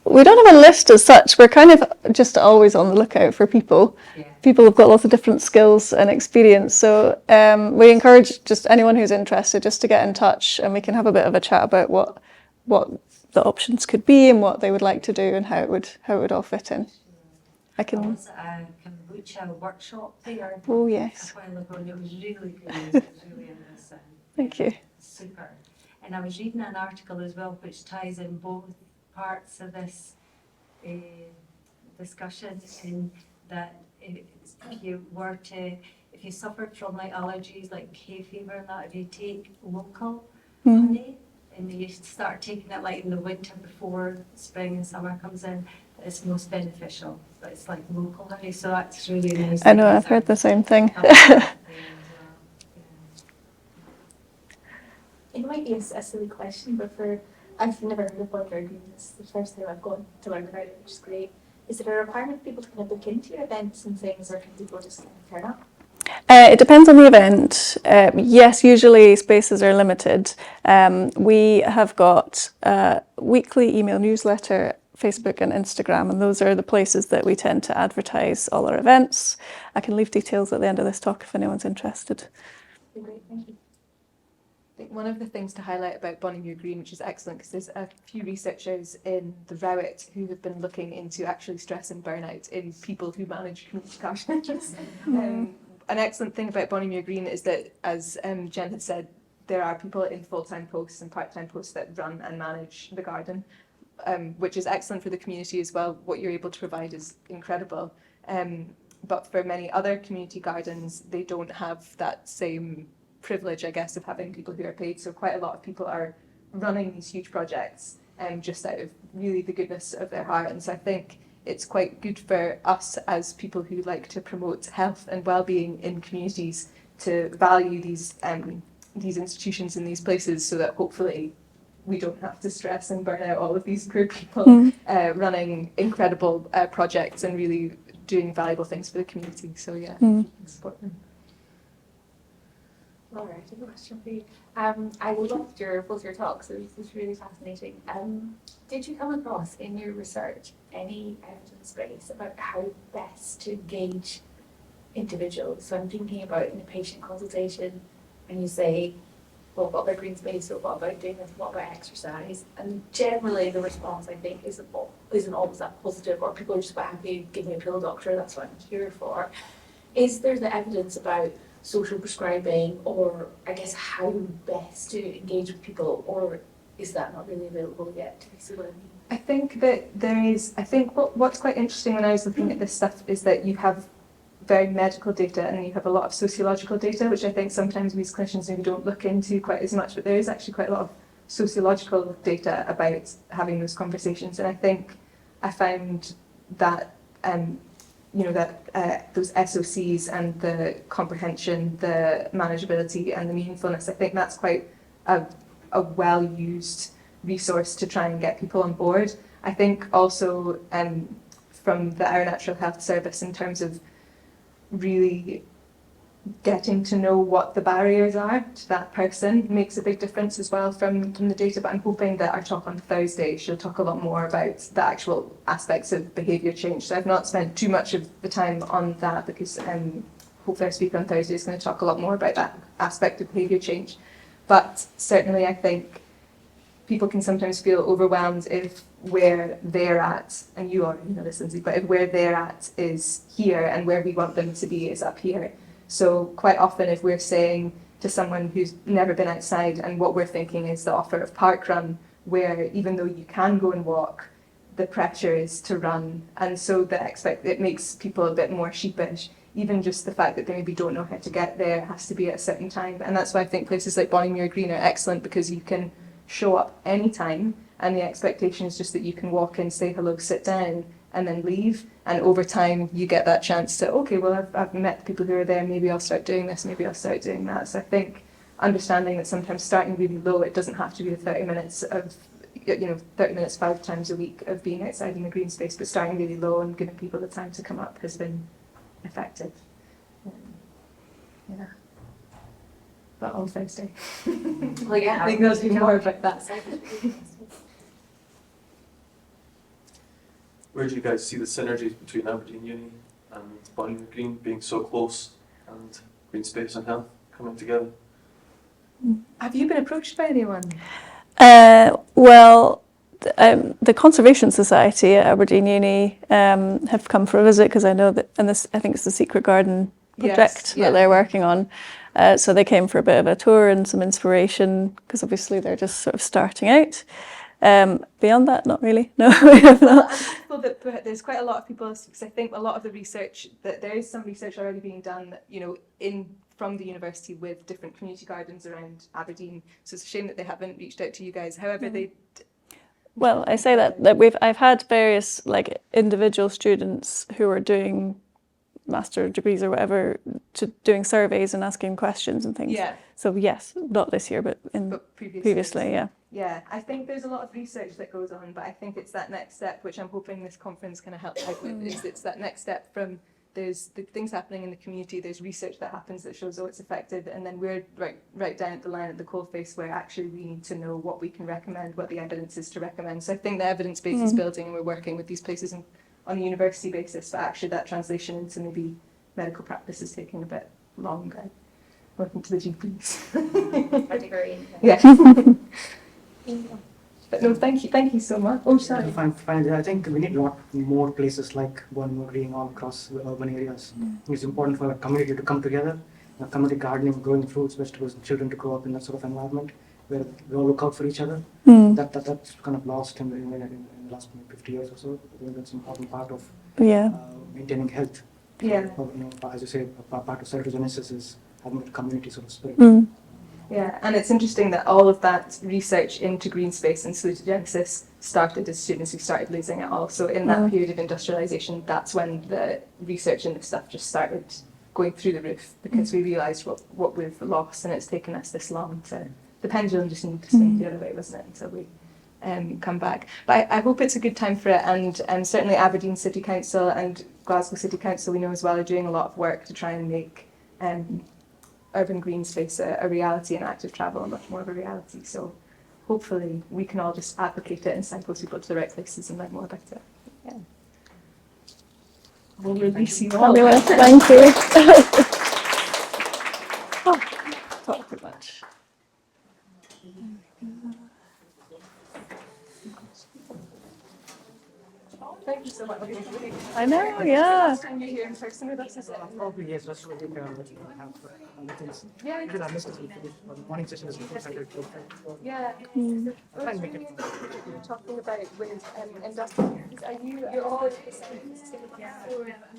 we don't have a list as such. We're kind of just always on the lookout for people. Yeah. People have got lots of different skills and experience. So we encourage just anyone who's interested just to get in touch, and we can have a bit of a chat about what the options could be and what they would like to do and how it would all fit in. I I can. was at a kombucha workshop there Oh yes. a while ago, and it was really good. It was really interesting. Thank you. Super. And I was reading an article as well which ties in both parts of this discussion, in that if you suffered from like allergies like hay fever and that, if you take local honey and you start taking it like in the winter before spring and summer comes in, it's most beneficial. But it's like local honey, so that's really nice. I know, I've heard the same thing. It might be a silly question, but I've never heard of Bonnymuir Green. This is the first time I've gone to learn about it, which is great. Is there a requirement for people to kind of book into your events and things, or can people just kind of turn up? It depends on the event. Yes, usually spaces are limited. We have got a weekly email newsletter, Facebook and Instagram, and those are the places that we tend to advertise all our events. I can leave details at the end of this talk if anyone's interested. Great, thank you. I think one of the things to highlight about Bonnymuir Green, which is excellent, because there's a few researchers in the Rowett who have been looking into actually stress and burnout in people who manage community gardens. An excellent thing about Bonnymuir Green is that, as Jen had said, there are people in full-time posts and part-time posts that run and manage the garden, which is excellent for the community as well. What you're able to provide is incredible. But for many other community gardens, they don't have that same privilege, I guess, of having people who are paid. So quite a lot of people are running these huge projects just out of really the goodness of their heart. And so I think it's quite good for us as people who like to promote health and well-being in communities to value these institutions in these places, so that hopefully we don't have to stress and burn out all of these poor people running incredible projects and really doing valuable things for the community. So yeah, support them. All right, I have a question for you. I loved both your talks. It was really fascinating. Did you come across in your research any evidence base about how best to engage individuals? So I'm thinking about in a patient consultation, and you say, well, what about Greenspace, or what about doing this, what about exercise? And generally the response, I think, isn't always that positive, or people are just quite happy, give me a pill, doctor, that's what I'm here for. Is there the evidence about social prescribing, or I guess how best to engage with people, or is that not really available yet? Do you see what I mean? I think that there is, I think what's quite interesting when I was looking at this stuff is that you have very medical data and you have a lot of sociological data, which I think sometimes we as clinicians maybe don't look into quite as much, but there is actually quite a lot of sociological data about having those conversations. And I think I found that those SOCs and the comprehension, the manageability and the meaningfulness, I think that's quite a well-used resource to try and get people on board. I think also from the Our Natural Health Service, in terms of really getting to know what the barriers are to that person makes a big difference as well from the data. But I'm hoping that our talk on Thursday, she'll talk a lot more about the actual aspects of behaviour change. So I've not spent too much of the time on that, because hopefully our speaker on Thursday is going to talk a lot more about that aspect of behaviour change. But certainly I think people can sometimes feel overwhelmed if where they're at, and you already know this, Lindsay, but if where they're at is here and where we want them to be is up here. So quite often if we're saying to someone who's never been outside, and what we're thinking is the offer of park run, where even though you can go and walk, the pressure is to run, and so it makes people a bit more sheepish. Even just the fact that they maybe don't know how to get there has to be at a certain time. And that's why I think places like Bonnymuir Green are excellent, because you can show up anytime, and the expectation is just that you can walk in, say hello, sit down, and then leave. And over time you get that chance to, okay, well I've met the people who are there, maybe I'll start doing this, maybe I'll start doing that. So I think understanding that sometimes starting really low, it doesn't have to be the 30 minutes of 30 minutes 5 times a week of being outside in the green space, but starting really low and giving people the time to come up has been effective. Yeah. But on Thursday. Well, yeah, I think there'll be more about that. Where do you guys see the synergies between Aberdeen Uni and Bonnymuir Green being so close and Greenspace and Health coming together? Have you been approached by anyone? Well, the Conservation Society at Aberdeen Uni have come for a visit because I know that, and this I think it's the Secret Garden project that they're working on. So they came for a bit of a tour and some inspiration because obviously they're just sort of starting out. Beyond that, not really. No, we have not. I'm hopeful that there's quite a lot of people, because I think a lot of the research, that there is some research already being done, you know, from the university with different community gardens around Aberdeen. So it's a shame that they haven't reached out to you guys. However, Well, I say that I've had various like individual students who are doing master degrees or whatever to doing surveys and asking questions and things. Yeah. So yes, not this year, but previously, yeah. Yeah, I think there's a lot of research that goes on, but I think it's that next step, which I'm hoping this conference kind of helps out with, is it's that next step from there's the things happening in the community, there's research that happens that shows, oh, it's effective, and then we're right down at the line at the coalface where actually we need to know what we can recommend, what the evidence is to recommend. So I think the evidence base is building, and we're working with these places on a university basis, but actually that translation into maybe medical practice is taking a bit longer. Working to the GPs. A degree. Yeah. But no, thank you so much. Oh, sorry. Fine. I think we need a lot more places like Bonnymuir Green all across the urban areas. It's important for a community to come together, community gardening, growing fruits, vegetables, and children to grow up in that sort of environment where we all look out for each other. That's kind of lost in the last 50 years or so. I think that's an important part of maintaining health. Yeah. As you say, a part of cytogenesis is having a community sort of spirit. Yeah, and it's interesting that all of that research into Greenspace and salutogenesis started as soon as we started losing it all. So in that period of industrialisation, that's when the research in this stuff just started going through the roof, because we realised what we've lost, and it's taken us this long to... The pendulum just needed to swing the other way, wasn't it, until we come back. But I hope it's a good time for it, and certainly Aberdeen City Council and Glasgow City Council, we know as well, are doing a lot of work to try and make urban green space a reality, and active travel much more of a reality. So hopefully we can all just advocate it and signpost people to the right places and learn more about it. Yeah. We'll release you all. Fabulous, thank you. Talk too much. Thank you so much. I know, yeah. Last time you're here in person with us, is it? Probably yes, that's what we can have other things. Yeah. Because our list is the morning session is 400. Yeah. I'll try and make it. You were talking about with industrial. Are you're all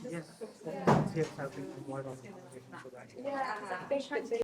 Yes, I'll be more about the conversation for that. Yeah, I think